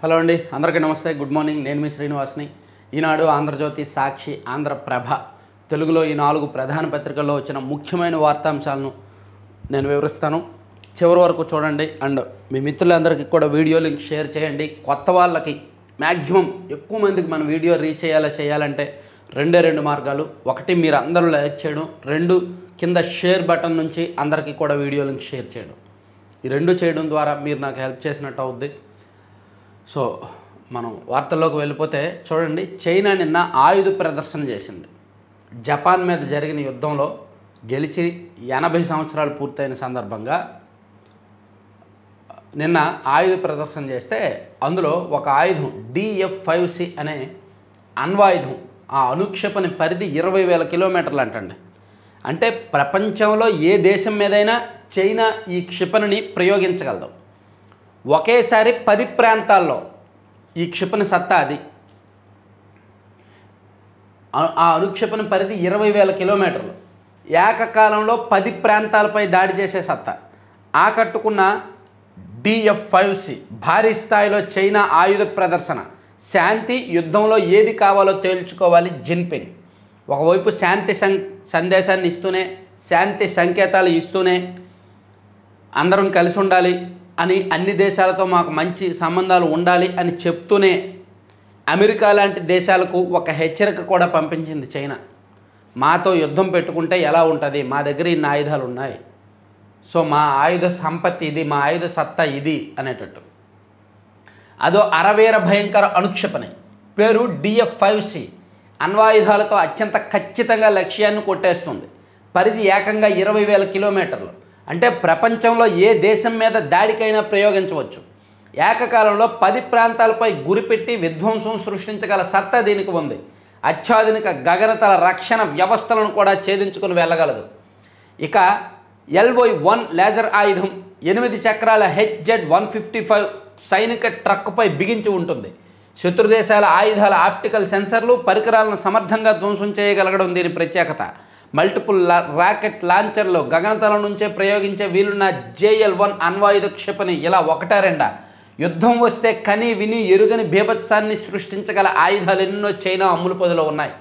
Hello అండి, అందరికీ నమస్తే. Good morning. నేను మీ శ్రీనివాస్ని. ఈనాడు, ఆంధ్రజ్యోతి, సాక్షి, ఆంధ్రప్రభ తెలుగులో ఈ 4 ప్రధాన పత్రికల్లో వచ్చిన ముఖ్యమైన వార్తాంశాలను నేను వివరిస్తాను. చివరి వరకు చూడండి. అండ్ మీ మిత్రులందరికీ కూడా వీడియో లింక్ షేర్ చేయండి. కొత్త వాళ్ళకి మ్యాక్సిమం ఎక్కువ మందికి మన వీడియో రీచ్ చేయాలంటే రెండు మార్గాలు. ఒకటి, మీరు అందరూ లైక్ చేయడం. 2, కింద షేర్ బటన్ నుంచి అందరికీ కూడా వీడియో లింక్ షేర్ చేయడం. ఈ 2 చేయడం ద్వారా మీరు నాకు హెల్ప్ చేసినట్టు అవుద్ది. సో మనం వార్తల్లోకి వెళ్ళిపోతే చూడండి, చైనా నిన్న ఆయుధ ప్రదర్శన చేసింది. జపాన్ మీద జరిగిన యుద్ధంలో గెలిచి 80 సంవత్సరాలు పూర్తయిన సందర్భంగా నిన్న ఆయుధ ప్రదర్శన చేస్తే అందులో ఒక ఆయుధం DF-5C అనే అణ్వాయుధం, ఆ అణుక్షేపణి పరిధి 20,000 కిలోమీటర్లు అంటండి. అంటే ప్రపంచంలో ఏ దేశం మీదైనా చైనా ఈ క్షిపణిని ప్రయోగించగలదు. ఒకేసారి 10 ప్రాంతాల్లో ఈ క్షిపణి సత్తా అది. ఆ అణుక్షేపణి పరిధి 20,000 కిలోమీటర్లు. ఏకకాలంలో 10 ప్రాంతాలపై దాడి చేసే సత్తా ఆకట్టుకున్న DF-5C భారీ స్థాయిలో చైనా ఆయుధ ప్రదర్శన. శాంతి యుద్ధంలో ఏది కావాలో తేల్చుకోవాలి జిన్పింగ్. ఒకవైపు శాంతి సందేశాన్ని ఇస్తూనే, శాంతి సంకేతాలు ఇస్తూనే అందరం కలిసి ఉండాలి అని, అన్ని దేశాలతో మాకు మంచి సంబంధాలు ఉండాలి అని చెప్తూనే అమెరికా లాంటి దేశాలకు ఒక హెచ్చరిక కూడా పంపించింది చైనా. మాతో యుద్ధం పెట్టుకుంటే ఎలా ఉంటుంది, మా దగ్గర ఇన్ని ఆయుధాలు ఉన్నాయి, సో మా ఆయుధ సంపత్తి ఇది, మా ఆయుధ సత్తా ఇది అనేటట్టు. అదో అరవీర భయంకర అణుక్షేపణి, పేరు DF-5C. అణ్వాయుధాలతో అత్యంత ఖచ్చితంగా లక్ష్యాన్ని కొట్టేస్తుంది. పరిధి ఏకంగా 20,000 కిలోమీటర్లు. అంటే ప్రపంచంలో ఏ దేశం మీద దాడికైనా ప్రయోగించవచ్చు. ఏకకాలంలో 10 ప్రాంతాలపై గురిపెట్టి విధ్వంసం సృష్టించగల సత్తా దీనికి ఉంది. అత్యాధునిక గగనతల రక్షణ వ్యవస్థలను కూడా ఛేదించుకుని వెళ్ళగలదు. ఇక LY-1 లేజర్ ఆయుధం 8 చక్రాల HZ-155 సైనిక ట్రక్కుపై బిగించి ఉంటుంది. శత్రుదేశాల ఆయుధాల ఆప్టికల్ సెన్సర్లు, పరికరాలను సమర్థంగా ధ్వంసం చేయగలగడం దీని ప్రత్యేకత. మల్టిపుల్ రాకెట్ లాంచర్లు, గగనతలం నుంచే ప్రయోగించే వీలున్న JL-1 అణ్వాయుధ క్షిపణి ఇలా 1-2 యుద్ధం వస్తే కని విని ఎరుగని బీభత్సాన్ని సృష్టించగల ఆయుధాలు ఎన్నో చైనా అమ్ముల పొదిలో ఉన్నాయి.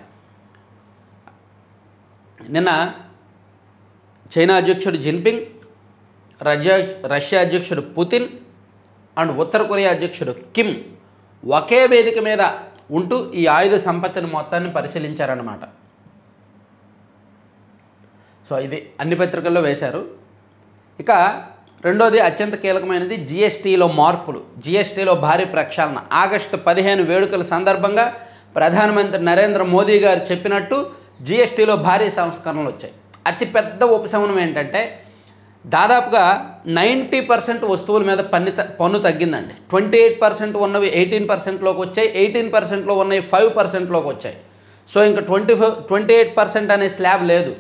నిన్న చైనా అధ్యక్షుడు జిన్పింగ్, రష్యా అధ్యక్షుడు పుతిన్ అండ్ ఉత్తర కొరియా అధ్యక్షుడు కిమ్ ఒకే వేదిక మీద ఉంటూ ఈ ఆయుధ సంపత్తిని మొత్తాన్ని పరిశీలించారన్నమాట. సో ఇది అన్ని పత్రికల్లో వేశారు. ఇక రెండోది అత్యంత కీలకమైనది GSTలో మార్పులు. GSTలో భారీ ప్రక్షాళన. ఆగస్టు 15 వేడుకల సందర్భంగా ప్రధానమంత్రి నరేంద్ర మోదీ గారు చెప్పినట్టు GSTలో భారీ సంస్కరణలు వచ్చాయి. అతిపెద్ద ఉపశమనం ఏంటంటే దాదాపుగా 90% వస్తువుల మీద పన్ను తగ్గిందండి. 28% ఉన్నవి 18%లోకి వచ్చాయి, 18%లో ఉన్నవి 5%లోకి వచ్చాయి. సో ఇంకా 28% అనే స్లాబ్ లేదు,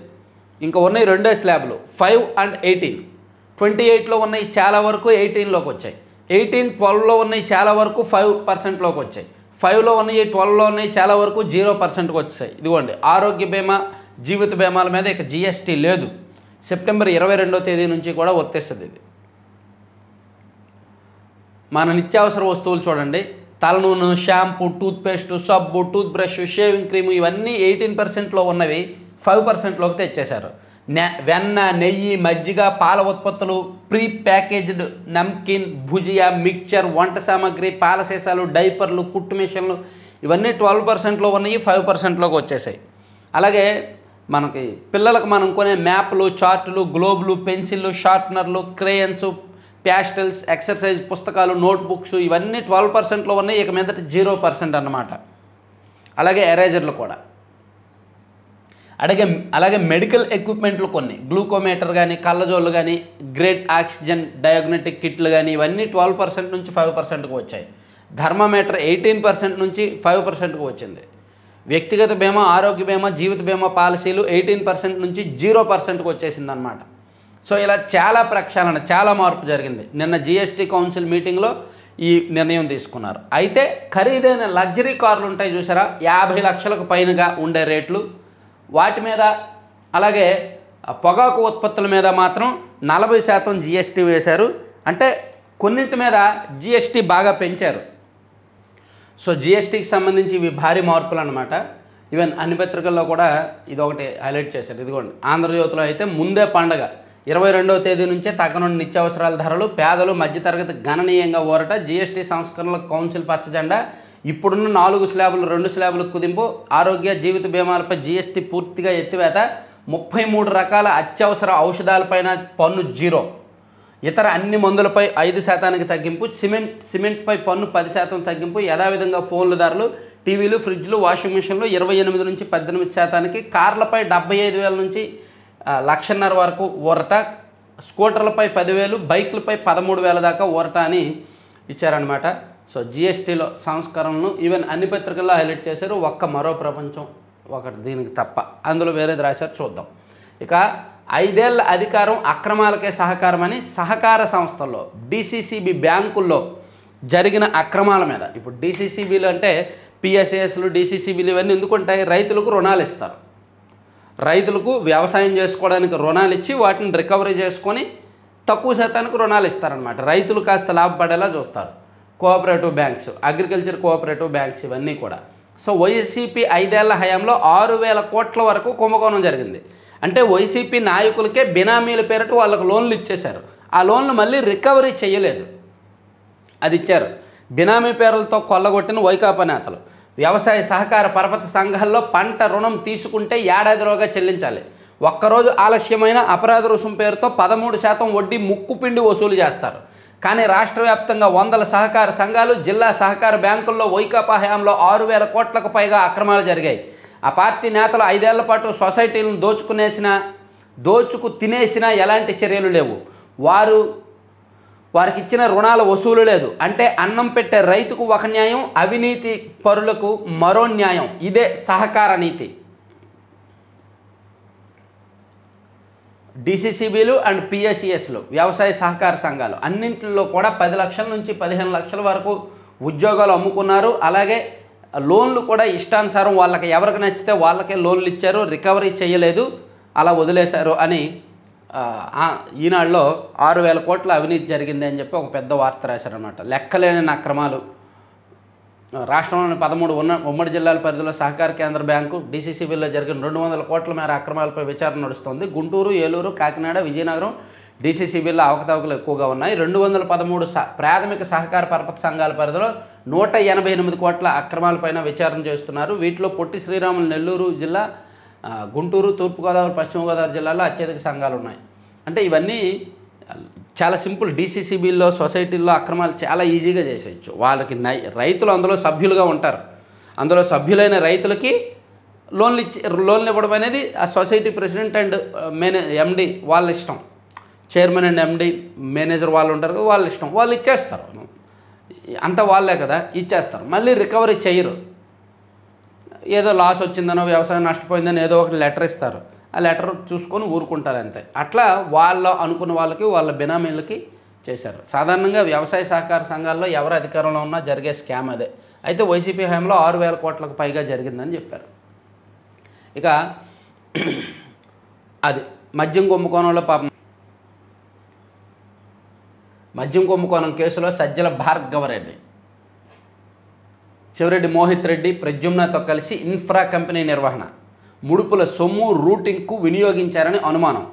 ఇంకా ఉన్నాయి 2 స్లాబ్లు, 5 and 18. 28లో ఉన్నాయి చాలా వరకు 18లోకి వచ్చాయి, 18 12లో ఉన్నాయి చాలా వరకు 5%లోకి వచ్చాయి, 5లో ఉన్నాయి 12లో ఉన్నాయి చాలా వరకు 0%కి వచ్చాయి. ఇదిగోండి, ఆరోగ్య బీమా, జీవిత బీమాల మీద ఇక GST లేదు. సెప్టెంబర్ 22వ తేదీ నుంచి కూడా వర్తిస్తుంది ఇది. మన నిత్యావసర వస్తువులు చూడండి, తలనూనె, షాంపూ, టూత్పేస్ట్, సబ్బు, టూత్ బ్రష్, షేవింగ్ క్రీము ఇవన్నీ 18%లో ఉన్నవి 5%లోకి తెచ్చేశారు. వెన్న, నెయ్యి, మజ్జిగ, పాల ఉత్పత్తులు, pre packaged namkeen, bhujia, mixture, వంట సామాగ్రి, పాల సీసాలు, డైపర్లు, కుట్టు మిషన్లు ఇవన్నీ 12%లో ఉన్నాయి, 5%లోకి వచ్చేసాయి. అలాగే మనకి పిల్లలకు మనం కొనే మ్యాప్లు, చార్టులు, గ్లోబులు, పెన్సిళ్ళు, షార్ప్నర్లు, క్రేయన్స్, ప్యాస్టల్స్, ఎక్సర్సైజ్ పుస్తకాలు, నోట్బుక్స్ ఇవన్నీ 12%లో ఉన్నాయి, ఇక మీదట 0% అన్నమాట. అలాగే ఎరేజర్లు కూడా. అలాగే మెడికల్ ఎక్విప్మెంట్లు కొన్ని, గ్లూకోమీటర్ కానీ, కళ్ళజోళ్ళు కానీ, గ్రేట్ ఆక్సిజన్ డయాగ్నోస్టిక్ కిట్లు కానీ ఇవన్నీ 12% నుంచి 5%కు వచ్చాయి. థర్మామీటర్ 18% నుంచి 5%కు వచ్చింది. వ్యక్తిగత బీమా, ఆరోగ్య బీమా, జీవిత బీమా పాలసీలు 18% నుంచి 0%కు వచ్చేసింది అన్నమాట. సో ఇలా చాలా ప్రక్షాళన, చాలా మార్పు జరిగింది. నిన్న GST కౌన్సిల్ మీటింగ్లో ఈ నిర్ణయం తీసుకున్నారు. అయితే ఖరీదైన లగ్జరీ కార్లు ఉంటాయి చూసారా, 50 లక్షలకు పైనగా ఉండే రేట్లు, వాటి మీద, అలాగే పొగాకు ఉత్పత్తుల మీద మాత్రం 40% GST వేశారు. అంటే కొన్నింటి మీద GST బాగా పెంచారు. సో జిఎస్టీకి సంబంధించి ఇవి భారీ మార్పులు అనమాట. ఈవెన్ అన్ని పత్రికల్లో కూడా ఇదొకటి హైలైట్ చేశారు. ఇదిగోండి, ఆంధ్రజ్యోతిలో అయితే ముందే పండగ 22వ తేదీ నుంచే తగ్గనున్న నిత్యావసరాల ధరలు, పేదలు మధ్యతరగతి గణనీయంగా ఊరట, జిఎస్టీ సంస్కరణలకు కౌన్సిల్ పచ్చజెండా, ఇప్పుడున్న 4 స్లాబులు 2 స్లాబులకు కుదింపు, ఆరోగ్య జీవిత బీమాలపై జిఎస్టీ పూర్తిగా ఎత్తివేత, 33 రకాల అత్యవసర ఔషధాలపైన పన్ను 0, ఇతర అన్ని మందులపై 5% తగ్గింపు, సిమెంట్పై పన్ను 10% తగ్గింపు, యథావిధంగా ఫోన్ల ధరలు, టీవీలు, ఫ్రిడ్జ్లు, వాషింగ్ మిషన్లు 28 నుంచి 18%, కార్లపై 75,000 నుంచి 1,50,000 వరకు ఊరట, స్కూటర్లపై 10,000, బైకులపై 13,000 దాకా ఊరట అని ఇచ్చారనమాట. సో జిఎస్టీలో సంస్కరణలు ఈవెన్ అన్ని పత్రికల్లో హైలైట్ చేశారు. మరో ప్రపంచం ఒకటి దీనికి తప్ప, అందులో వేరేది రాశారు, చూద్దాం. ఇక 5 ఏళ్ల అధికారం అక్రమాలకే సహకారం అని సహకార సంస్థల్లో డిసిసిబి బ్యాంకుల్లో జరిగిన అక్రమాల మీద, ఇప్పుడు డిసిసిబిలు అంటే పిఎస్ఏఎస్లు, డిసిసిబిలు ఇవన్నీ ఎందుకుంటాయి? రైతులకు రుణాలు ఇస్తారు. రైతులకు వ్యవసాయం చేసుకోవడానికి రుణాలు ఇచ్చి వాటిని రికవరీ చేసుకొని తక్కువ శాతానికి రుణాలు ఇస్తారనమాట. రైతులు కాస్త లాభపడేలా చూస్తారు. Cooperative banks, agriculture cooperative banks ఇవన్నీ కూడా. సో వైసీపీ 5 ఏళ్ల హయాంలో 6,000 కోట్ల వరకు కుంభకోణం జరిగింది. అంటే వైసీపీ నాయకులకే బినామీల పేరిట వాళ్ళకు లోన్లు ఇచ్చేశారు. ఆ లోన్లు మళ్ళీ రికవరీ చేయలేదు, అది ఇచ్చారు. బినామీ పేర్లతో కొల్లగొట్టిన వైకాపా నేతలు. వ్యవసాయ సహకార పరపతి సంఘాల్లో పంట రుణం తీసుకుంటే ఏడాదిలోగా చెల్లించాలి. ఒక్కరోజు ఆలస్యమైన అపరాధ రుసుం పేరుతో 13% వడ్డీ ముక్కుపిండి వసూలు చేస్తారు. కానీ రాష్ట్ర వ్యాప్తంగా వందల సహకార సంఘాలు, జిల్లా సహకార బ్యాంకుల్లో వైకాపా హయాంలో 6,000 కోట్లకు పైగా అక్రమాలు జరిగాయి. ఆ పార్టీ నేతలు 5 ఏళ్ల పాటు సొసైటీలను దోచుకు తినేసినా ఎలాంటి చర్యలు లేవు. వారికి ఇచ్చిన రుణాల వసూలు లేదు. అంటే అన్నం పెట్టే రైతుకు ఒక న్యాయం, అవినీతి పరులకు మరో న్యాయం. ఇదే సహకార నీతి. డిసిసిబిలు అండ్ పిఎస్సిఎస్లు, వ్యవసాయ సహకార సంఘాలు అన్నింటిలో కూడా 10 లక్షల నుంచి 15 లక్షల వరకు ఉద్యోగాలు అమ్ముకున్నారు. అలాగే లోన్లు కూడా ఇష్టానుసారం వాళ్ళకి ఎవరికి నచ్చితే వాళ్ళకే లోన్లు ఇచ్చారు, రికవరీ చేయలేదు, అలా వదిలేశారు అని ఈనాడులో 6,000 కోట్ల అవినీతి జరిగింది అని చెప్పి ఒక పెద్ద వార్త రాశారనమాట. లెక్కలేని అక్రమాలు. రాష్ట్రంలోని 13 ఉమ్మడి జిల్లాల పరిధిలో సహకార కేంద్ర బ్యాంకు డిసిసిబిలో జరిగిన 200 కోట్ల మేర అక్రమాలపై విచారణ నడుస్తోంది. గుంటూరు, ఏలూరు, కాకినాడ, విజయనగరం డిసిసిబిలో అవకతవకలు ఎక్కువగా ఉన్నాయి. 213 ప్రాథమిక సహకార పరపతి సంఘాల పరిధిలో 188 కోట్ల అక్రమాలపైన విచారణ చేస్తున్నారు. వీటిలో పొట్టి శ్రీరాములు నెల్లూరు జిల్లా, గుంటూరు, తూర్పుగోదావరి, పశ్చిమ గోదావరి జిల్లాలో అత్యధిక సంఘాలు ఉన్నాయి. అంటే ఇవన్నీ చాలా సింపుల్. డిసిసిబిల్లో, సొసైటీల్లో అక్రమాలు చాలా ఈజీగా చేసేయచ్చు. వాళ్ళకి రైతులు అందులో సభ్యులుగా ఉంటారు. అందులో సభ్యులైన రైతులకి లోన్లు ఇవ్వడం అనేది ఆ సొసైటీ ప్రెసిడెంట్ అండ్ ఎండి వాళ్ళ ఇష్టం. చైర్మన్ అండ్ ఎండి, మేనేజర్ వాళ్ళు ఉంటారు కదా, వాళ్ళ ఇష్టం, వాళ్ళు ఇచ్చేస్తారు. అంత వాళ్ళే కదా, ఇచ్చేస్తారు. మళ్ళీ రికవరీ చేయరు. ఏదో లాస్ వచ్చిందనో, వ్యవసాయం నష్టపోయిందని ఏదో ఒకటి లెటర్ ఇస్తారు. ఆ లెటర్ చూసుకొని ఊరుకుంటారు అంతే. అట్లా వాళ్ళు అనుకున్న వాళ్ళకి, వాళ్ళ బినామీలకి చేశారు. సాధారణంగా వ్యవసాయ సహకార సంఘాల్లో ఎవరు అధికారంలో ఉన్నా జరిగే స్కామ్ అదే. అయితే వైసీపీ హయాంలో 6,000 కోట్లకు పైగా జరిగిందని చెప్పారు. ఇక అది మద్యం కుంభకోణంలో మద్యం కుంభకోణం కేసులో సజ్జల భార్గవరెడ్డి, చెవిరెడ్డి మోహిత్ రెడ్డి, ప్రద్యుమ్నతో కలిసి ఇన్ఫ్రా కంపెనీ నిర్వహణ, ముడుపుల సొమ్ము రూటింగ్కు వినియోగించారని అనుమానం.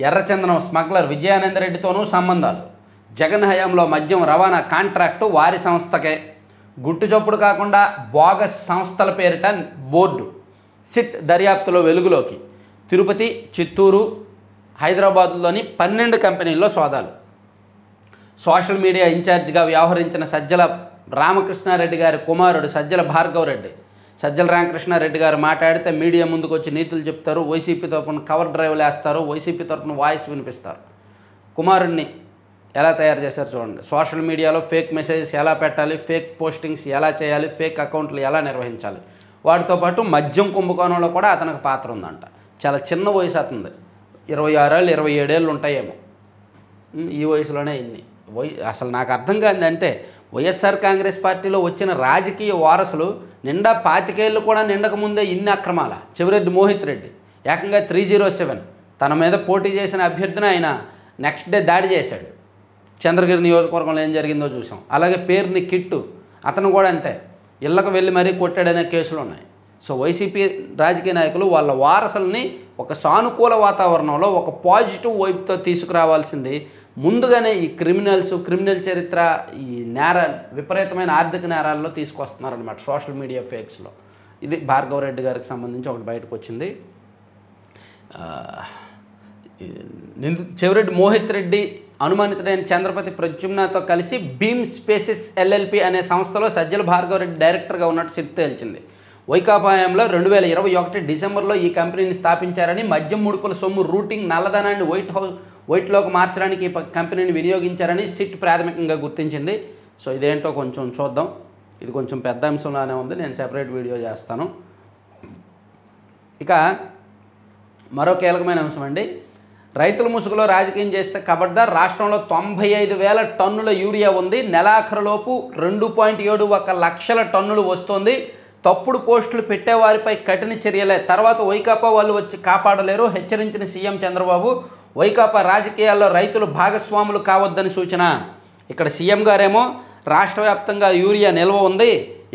ఎర్రచందనం స్మగ్లర్ విజయానందరెడ్డితోనూ సంబంధాలు. జగన్ హయాంలో మద్యం రవాణా కాంట్రాక్టు వారి సంస్థకే. గుట్టుచప్పుడు కాకుండా బోగస్ సంస్థల పేరిట బోర్డు. సిట్ దర్యాప్తులో వెలుగులోకి. తిరుపతి, చిత్తూరు, హైదరాబాద్లోని 12 కంపెనీల్లో సోదాలు. సోషల్ మీడియా ఇన్ఛార్జిగా వ్యవహరించిన సజ్జల రామకృష్ణారెడ్డి గారి కుమారుడు సజ్జల భార్గవరెడ్డి, సజ్జల రామకృష్ణారెడ్డి గారు మాట్లాడితే మీడియా ముందుకు వచ్చి నీతులు చెప్తారు. వైసీపీ తరపున కవర్ డ్రైవ్లు వేస్తారు, వైసీపీ తరపున వాయిస్ వినిపిస్తారు. కుమారుడిని ఎలా తయారు చేశారు చూడండి. సోషల్ మీడియాలో ఫేక్ మెసేజెస్ ఎలా పెట్టాలి, ఫేక్ పోస్టింగ్స్ ఎలా చేయాలి, ఫేక్ అకౌంట్లు ఎలా నిర్వహించాలి. వాటితో పాటు మద్యం కుంభకోణంలో కూడా అతనికి పాత్ర ఉందంట. చాలా చిన్న వయసు అతనిది, 26 ఏళ్ళు 27 ఏళ్ళు ఉంటాయేమో. ఈ వయసులోనే ఇన్ని అసలు నాకు అర్థం కాదంటే వైఎస్ఆర్ కాంగ్రెస్ పార్టీలో వచ్చిన రాజకీయ వారసులు నిండా 25 ఏళ్ళు కూడా నిండక ముందే ఇన్ని అక్రమాల. చెవిరెడ్డి మోహిత్ రెడ్డి ఏకంగా 307 తన మీద పోటీ చేసిన అభ్యర్థిని ఆయన నెక్స్ట్ డే దాడి చేశాడు. చంద్రగిరి నియోజకవర్గంలో ఏం జరిగిందో చూసాం. అలాగే పేరుని కిట్టు, అతను కూడా అంతే. ఇళ్లకు వెళ్ళి మరీ కొట్టాడనే కేసులు ఉన్నాయి. సో వైసీపీ రాజకీయ నాయకులు వాళ్ళ వారసుల్ని ఒక సానుకూల వాతావరణంలో ఒక పాజిటివ్ వైపుతో తీసుకురావాల్సింది ముందుగానే ఈ క్రిమినల్ చరిత్ర, ఈ విపరీతమైన ఆర్థిక నేరాల్లో తీసుకొస్తున్నారనమాట సోషల్ మీడియా ఫేక్స్లో. ఇది భార్గవరెడ్డి గారికి సంబంధించి ఒకటి బయటకు వచ్చింది. చెవిరెడ్డి మోహిత్ రెడ్డి అనుమానితుడైన చంద్రపతి ప్రద్యుమ్నతో కలిసి బీమ్ స్పేసెస్ ఎల్ఎల్పి అనే సంస్థలో సజ్జల భార్గవరెడ్డి డైరెక్టర్గా ఉన్నట్టు సిట్ తేల్చింది. వైకాపా హయాంలో 2021 డిసెంబర్లో ఈ కంపెనీని స్థాపించారని, మద్యం ముడుపుల సొమ్ము రూటింగ్ నల్లధనాన్ని వైట్లోకి మార్చడానికి ఈ కంపెనీని వినియోగించారని సిట్ ప్రాథమికంగా గుర్తించింది. సో ఇదేంటో కొంచెం చూద్దాం. ఇది కొంచెం పెద్ద అంశంలానే ఉంది, నేను సెపరేట్ వీడియో చేస్తాను. ఇక మరో కీలకమైన అంశం అండి, రైతుల ముసుగులో రాజకీయం చేస్తే ఖబర్దార్. రాష్ట్రంలో 95,000 టన్నుల యూరియా ఉంది. నెలాఖరులోపు 2.71 లక్షల టన్నులు వస్తోంది. తప్పుడు పోస్టులు పెట్టేవారిపై కఠిన చర్యలే, తర్వాత వైకాపా వాళ్ళు వచ్చి కాపాడలేరు హెచ్చరించిన సీఎం చంద్రబాబు. వైకాపా రాజకీయాల్లో రైతులు భాగస్వాములు కావద్దని సూచన. ఇక్కడ సీఎం గారేమో రాష్ట్ర వ్యాప్తంగా యూరియా నిల్వ ఉంది,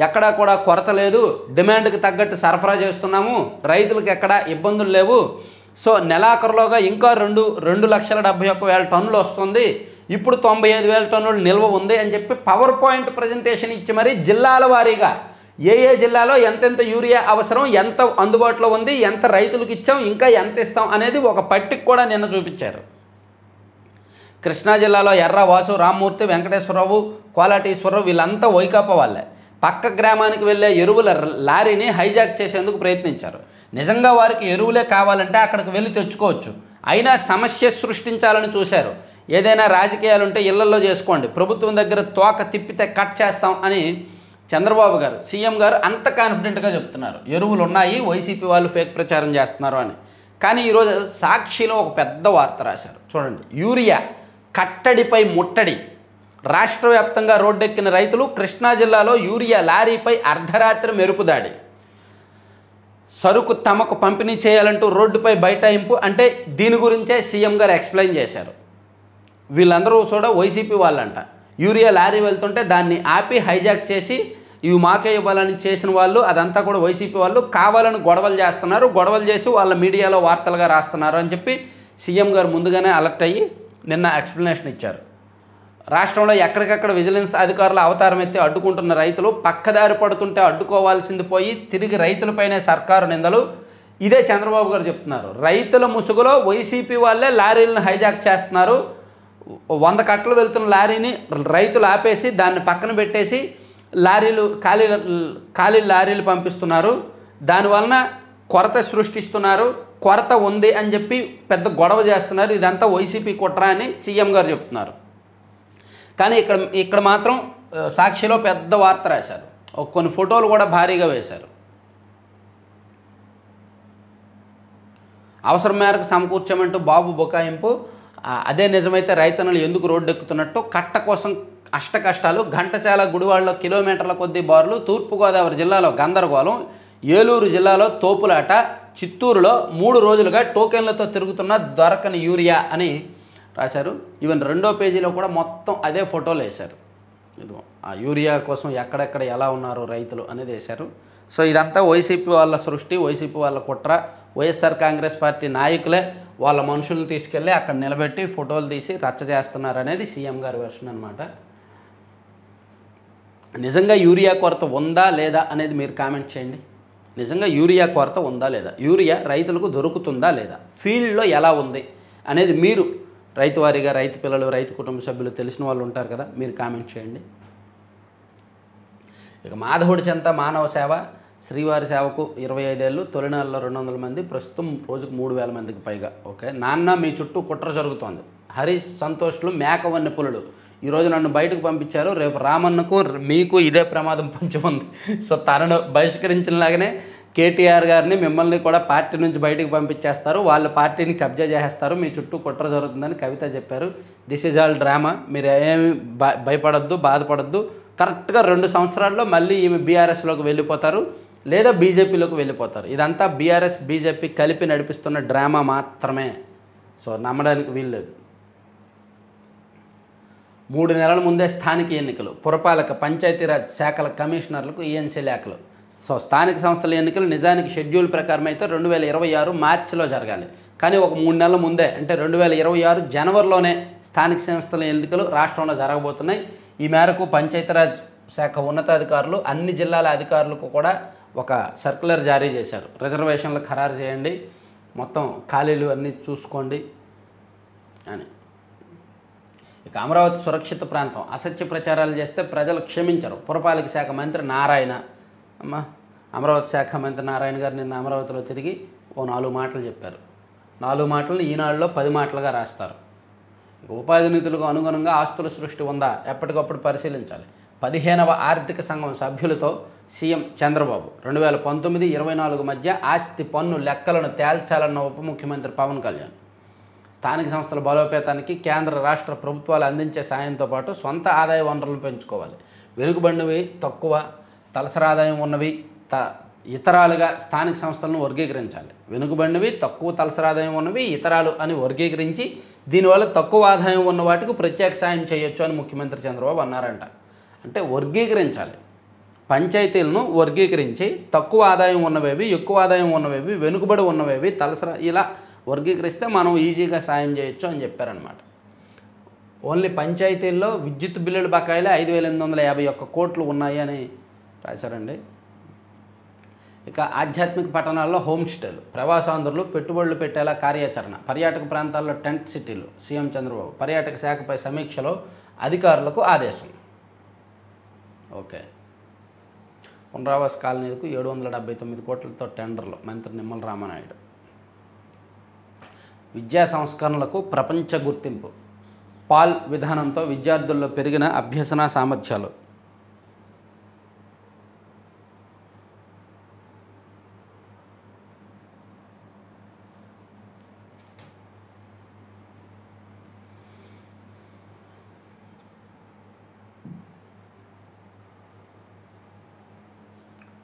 ఎక్కడా కూడా కొరత లేదు, డిమాండ్కి తగ్గట్టు సరఫరా చేస్తున్నాము, రైతులకు ఎక్కడా ఇబ్బందులు లేవు. సో నెలాఖరులోగా ఇంకా 2,71,000 టన్నులు వస్తుంది, ఇప్పుడు 95,000 టన్నులు నిల్వ ఉంది అని చెప్పి పవర్ పాయింట్ ప్రజెంటేషన్ ఇచ్చి మరి జిల్లాల వారీగా ఏ జిల్లాలో ఎంతెంత యూరియా అవసరం, ఎంత అందుబాటులో ఉంది, ఎంత రైతులకు ఇచ్చాం, ఇంకా ఎంత ఇస్తాం అనేది ఒక పట్టిక కూడా నిన్న చూపించారు. కృష్ణా జిల్లాలో ఎర్ర, వాసు, రామ్మూర్తి, వెంకటేశ్వరరావు, కోలాటీశ్వరరావు వీళ్ళంతా వైకాపా వాళ్ళే. పక్క గ్రామానికి వెళ్ళే ఎరువుల లారీని హైజాక్ చేసేందుకు ప్రయత్నించారు. నిజంగా వారికి ఎరువులే కావాలంటే అక్కడికి వెళ్ళి తెచ్చుకోవచ్చు, అయినా సమస్య సృష్టించాలని చూశారు. ఏదైనా రాజకీయాలు ఉంటే ఇళ్లలో చేసుకోండి, ప్రభుత్వం దగ్గర తోక తిప్పితే కట్ చేస్తాం అని చంద్రబాబు గారు, సీఎం గారు అంత కాన్ఫిడెంట్గా చెప్తున్నారు. ఎరువులు ఉన్నాయి, వైసీపీ వాళ్ళు ఫేక్ ప్రచారం చేస్తున్నారు అని. కానీ ఈరోజు సాక్షిలో ఒక పెద్ద వార్త రాశారు చూడండి. యూరియా కట్టడిపై ముట్టడి, రాష్ట్ర వ్యాప్తంగా రోడ్డెక్కిన రైతులు. కృష్ణా జిల్లాలో యూరియా లారీపై అర్ధరాత్రి మెరుపుదాడి, సరుకు తమకు పంపిణీ చేయాలంటూ రోడ్డుపై బైఠాయింపు. అంటే దీని గురించే సీఎం గారు ఎక్స్ప్లెయిన్ చేశారు. వీళ్ళందరూ కూడా వైసీపీ వాళ్ళంట. యూరియా లారీ వెళ్తుంటే దాన్ని ఆపి హైజాక్ చేసి ఇవి మాకే ఇవ్వాలని చేసిన వాళ్ళు, అదంతా కూడా వైసీపీ వాళ్ళు కావాలని గొడవలు చేస్తున్నారు, గొడవలు చేసి వాళ్ళ మీడియాలో వార్తలుగా రాస్తున్నారు అని చెప్పి సీఎం గారు ముందుగానే అలర్ట్ అయ్యి నిన్న ఎక్స్ప్లెనేషన్ ఇచ్చారు. రాష్ట్రంలో ఎక్కడికక్కడ విజిలెన్స్ అధికారులు అవతారం ఎత్తి అడ్డుకుంటున్న రైతులు, పక్కదారి పడుతుంటే అడ్డుకోవాల్సింది పోయి తిరిగి రైతులపైనే సర్కారు నిందలు. ఇదే చంద్రబాబు గారు చెప్తున్నారు. రైతుల ముసుగులో వైసీపీ వాళ్ళే లారీలను హైజాక్ చేస్తున్నారు. 100 కట్టలు వెళ్తున్న లారీని రైతులు ఆపేసి దాన్ని పక్కన పెట్టేసి ఖాళీ లారీలు పంపిస్తున్నారు. దానివలన కొరత సృష్టిస్తున్నారు, కొరత ఉంది అని చెప్పి పెద్ద గొడవ చేస్తున్నారు. ఇదంతా వైసీపీ కుట్ర అని సీఎం గారు చెప్తున్నారు. కానీ ఇక్కడ మాత్రం సాక్షిలో పెద్ద వార్త రాశారు, కొన్ని ఫోటోలు కూడా భారీగా వేశారు. అవసరం మేరకు సమకూర్చామంటూ బాబు బుకాయింపు. అదే నిజమైతే రైతన్నలు ఎందుకు రోడ్డు ఎక్కుతున్నట్టు, కట్ట కోసం అష్టకష్టాలు. ఘంటసాల గుడివాడలో కిలోమీటర్ల కొద్దీ బారులు, తూర్పుగోదావరి జిల్లాలో గందరగోళం, ఏలూరు జిల్లాలో తోపులాట, చిత్తూరులో 3 రోజులుగా టోకెన్లతో తిరుగుతున్న దొరకని యూరియా అని రాశారు. ఈవెన్ 2వ పేజీలో కూడా మొత్తం అదే ఫోటోలు వేశారు. ఇదిగో ఆ యూరియా కోసం ఎక్కడెక్కడ ఎలా ఉన్నారు రైతులు అనేది వేశారు. సో ఇదంతా వైసీపీ వాళ్ళ సృష్టి, వైసీపీ వాళ్ళ కుట్ర. వైఎస్ఆర్ కాంగ్రెస్ పార్టీ నాయకులే వాళ్ళ మనుషులను తీసుకెళ్ళి అక్కడ నిలబెట్టి ఫోటోలు తీసి రచ్చ చేస్తున్నారు అనేది సీఎం గారి వెర్షన్ అనమాట. నిజంగా యూరియా కొరత ఉందా లేదా అనేది మీరు కామెంట్ చేయండి. నిజంగా యూరియా కొరత ఉందా లేదా, యూరియా రైతులకు దొరుకుతుందా లేదా, ఫీల్డ్లో ఎలా ఉంది అనేది మీరు రైతు వారీగా, రైతు పిల్లలు, రైతు కుటుంబ సభ్యులు తెలిసిన వాళ్ళు ఉంటారు కదా, మీరు కామెంట్ చేయండి. ఇక మాధవుడి చెంత మానవ సేవ, శ్రీవారి సేవకు 25 ఏళ్ళు, తొలినాళ్ళలో 200 మంది, ప్రస్తుతం రోజుకు 3,000 మందికి పైగా. ఓకే, నాన్న మీ చుట్టూ కుట్ర జరుగుతోంది. హరీష్ సంతోష్లు మేకవన్నె పులులు ఈరోజు నన్ను బయటకు పంపించారు, రేపు రామన్నకు మీకు ఇదే ప్రమాదం పొంచి ఉంది. సో తనను బహిష్కరించినలాగానే కేటీఆర్ గారిని మిమ్మల్ని కూడా పార్టీ నుంచి బయటకు పంపించేస్తారు, వాళ్ళ పార్టీని కబ్జా చేసేస్తారు, మీ చుట్టూ కుట్ర జరుగుతుందని కవిత చెప్పారు. దిస్ ఈజ్ ఆల్ డ్రామా, మీరు ఏమి భయపడద్దు, బాధపడద్దు. కరెక్ట్గా 2 సంవత్సరాల్లో మళ్ళీ ఈమె బీఆర్ఎస్లోకి వెళ్ళిపోతారు, లేదా బీజేపీలోకి వెళ్ళిపోతారు. ఇదంతా బీఆర్ఎస్ బీజేపీ కలిపి నడిపిస్తున్న డ్రామా మాత్రమే. సో నమ్మడానికి వీల్లేదు. 3 నెలల ముందే స్థానిక ఎన్నికలు, పురపాలక పంచాయతీరాజ్ శాఖల కమిషనర్లకు ఈఎన్సీ లేఖలు. సో స్థానిక సంస్థల ఎన్నికలు నిజానికి షెడ్యూల్ ప్రకారం అయితే 2026 మార్చిలో జరగాలి. కానీ ఒక 3 నెలల ముందే అంటే 2026 జనవరిలోనే స్థానిక సంస్థల ఎన్నికలు రాష్ట్రంలో జరగబోతున్నాయి. ఈ మేరకు పంచాయతీరాజ్ శాఖ ఉన్నతాధికారులు అన్ని జిల్లాల అధికారులకు కూడా ఒక సర్క్యులర్ జారీ చేశారు. రిజర్వేషన్లు ఖరారు చేయండి, మొత్తం ఖాళీలు అన్నీ చూసుకోండి అని. ఇక అమరావతి సురక్షిత ప్రాంతం, అసత్య ప్రచారాలు చేస్తే ప్రజలు క్షమించరు. పురపాలక శాఖ మంత్రి నారాయణ అమరావతి శాఖ మంత్రి నారాయణ గారు నిన్న అమరావతిలో తిరిగి 4 మాటలు చెప్పారు. 4 మాటలను ఈనాడులో 10 మాటలుగా రాస్తారు. ఇక ఉపాధి నిధులకు అనుగుణంగా ఆస్తుల సృష్టి ఉందా ఎప్పటికప్పుడు పరిశీలించాలి. 15వ ఆర్థిక సంఘం సభ్యులతో సీఎం చంద్రబాబు 2019-24 మధ్య ఆస్తి పన్ను లెక్కలను తేల్చాలన్న ఉప ముఖ్యమంత్రి పవన్ కళ్యాణ్. స్థానిక సంస్థల బలోపేతానికి కేంద్ర రాష్ట్ర ప్రభుత్వాలు అందించే సాయంతో పాటు సొంత ఆదాయ వనరులను పెంచుకోవాలి. వెనుకబడినవి, తక్కువ తలసరి ఆదాయం ఉన్నవి ఇతరాలుగా స్థానిక సంస్థలను వర్గీకరించాలి. వెనుకబడినవి, తక్కువ తలసరి ఆదాయం ఉన్నవి, ఇతరాలు అని వర్గీకరించి దీనివల్ల తక్కువ ఆదాయం ఉన్న వాటికి ప్రత్యేక సాయం చేయొచ్చు అని ముఖ్యమంత్రి చంద్రబాబు అన్నారంట. అంటే వర్గీకరించాలి, పంచాయతీలను వర్గీకరించి తక్కువ ఆదాయం ఉన్నవేవి, ఎక్కువ ఆదాయం ఉన్నవేవి, వెనుకబడి ఉన్నవేవి, తలసరి ఇలా వర్గీకరిస్తే మనం ఈజీగా సాయం చేయొచ్చు అని చెప్పారనమాట. ఓన్లీ పంచాయతీల్లో విద్యుత్ బిల్లుల బకాయిలే 5,851 కోట్లు ఉన్నాయి అని రాశారండి. ఇక ఆధ్యాత్మిక పట్టణాల్లో హోమ్ స్టేలు, ప్రవాసాంధ్రులు పెట్టుబడులు పెట్టేలా కార్యాచరణ, పర్యాటక ప్రాంతాల్లో టెంట్ సిటీలు. సీఎం చంద్రబాబు పర్యాటక శాఖపై సమీక్షలో అధికారులకు ఆదేశం. ఓకే. పునరావాస కాలనీలకు 779 కోట్లతో టెండర్లు, మంత్రి నిమ్మల రామానాయుడు. విద్యా సంస్కరణలకు ప్రపంచ గుర్తింపు, పాల్ విధానంతో విద్యార్థుల్లో పెరిగిన అభ్యసన సామర్థ్యాలు.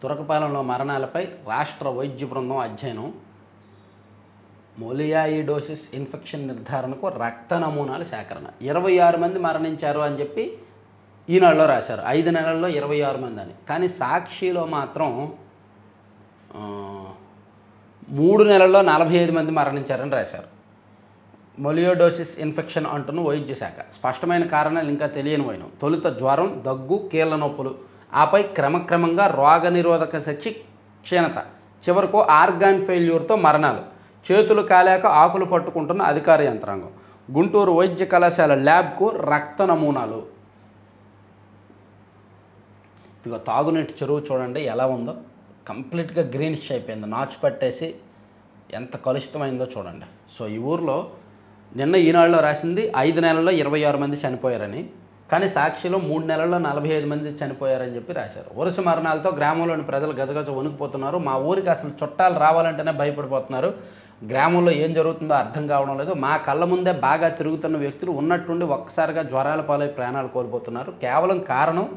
తురకపాలెంలో మరణాలపై రాష్ట్ర వైద్య బృందం అధ్యయనం, మొలియాయిడోసిస్ ఇన్ఫెక్షన్ నిర్ధారణకు రక్త నమూనాల సేకరణ. 26 మంది మరణించారు అని చెప్పి ఈనాడులో రాశారు. 5 నెలల్లో 26 మంది అని. కానీ సాక్షిలో మాత్రం 3 నెలల్లో 45 మంది మరణించారని రాశారు. మొలియోడోసిస్ ఇన్ఫెక్షన్ అంటున్న వైద్య శాఖ. స్పష్టమైన కారణాలు ఇంకా తెలియని పోయినాం. తొలుత జ్వరం, దగ్గు, కీళ్ళ నొప్పులు, ఆపై క్రమక్రమంగా రోగనిరోధక శక్తి క్షీణత, చివరకు ఆర్గాన్ ఫెయిల్యూర్తో మరణాలు. చేతులు కాలేక ఆకులు పట్టుకుంటున్న అధికార యంత్రాంగం. గుంటూరు వైద్య కళాశాల ల్యాబ్కు రక్త నమూనాలు. ఇదిగో తాగునీటి చెరువు చూడండి ఎలా ఉందో, కంప్లీట్గా గ్రీనిష్ అయిపోయింది, నాచు పట్టేసి ఎంత కలుషితమైందో చూడండి. సో ఈ ఊర్లో నిన్న ఈనాడులో రాసింది 5 నెలల్లో 26 మంది చనిపోయారని, కానీ సాక్షిలో 3 నెలల్లో 45 మంది చనిపోయారని చెప్పి రాశారు. వరుస మరణాలతో గ్రామంలోని ప్రజలు గజగజ వణుకుపోతున్నారు. మా ఊరికి అసలు చుట్టాలు రావాలంటేనే భయపడిపోతున్నారు. గ్రామంలో ఏం జరుగుతుందో అర్థం కావడం లేదు. మా కళ్ళ ముందే బాగా తిరుగుతున్న వ్యక్తులు ఉన్నట్టుండి ఒక్కసారిగా జ్వరాల పాలై ప్రాణాలు కోల్పోతున్నారు. కేవలం కారణం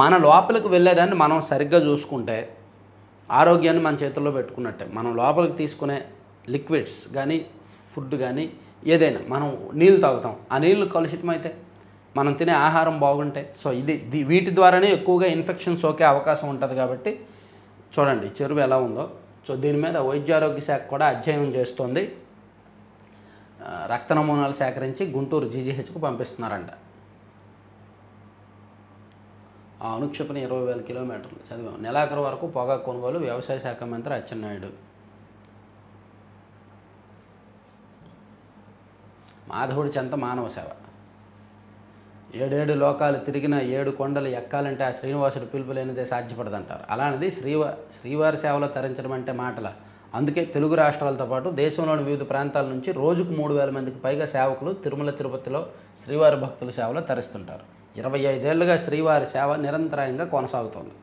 మన లోపలికి వెళ్ళేదాన్ని మనం సరిగ్గా చూసుకుంటే ఆరోగ్యాన్ని మన చేతుల్లో పెట్టుకున్నట్టే. మనం లోపలికి తీసుకునే లిక్విడ్స్ కానీ, ఫుడ్ కానీ, ఏదైనా మనం నీళ్ళు తాగుతాం, ఆ నీళ్ళు కలుషితమైతే, మనం తినే ఆహారం బాగుంటే, సో వీటి ద్వారానే ఎక్కువగా ఇన్ఫెక్షన్ సోకే అవకాశం ఉంటుంది. కాబట్టి చూడండి చెరువు ఎలా ఉందో. సో దీని మీద వైద్యారోగ్య శాఖ కూడా అధ్యయనం చేస్తోంది. రక్త నమూనాలు సేకరించి గుంటూరు జీజీహెచ్కు పంపిస్తున్నారంట. ఆ అనుక్షేపణ 20,000 కిలోమీటర్లు చదివాం. నెలాఖరు వరకు పొగాకు కొనుగోలు, వ్యవసాయ శాఖ మంత్రి అచ్చెన్నాయుడు. మాధవుడి చెంత మానవ సేవ. 7 లోకాలు తిరిగిన 7 కొండలు ఎక్కాలంటే ఆ శ్రీనివాసుడు పిలుపు లేనిదే సాధ్యపడదంటారు. అలాంటిది శ్రీవారి సేవలో తరించడం అంటే మాటల. అందుకే తెలుగు రాష్ట్రాలతో పాటు దేశంలోని వివిధ ప్రాంతాల నుంచి రోజుకు 3,000 మందికి పైగా సేవకులు తిరుమల తిరుపతిలో శ్రీవారి భక్తుల సేవలో తరిస్తుంటారు. 25 ఏళ్లుగా శ్రీవారి సేవ నిరంతరాయంగా కొనసాగుతోంది.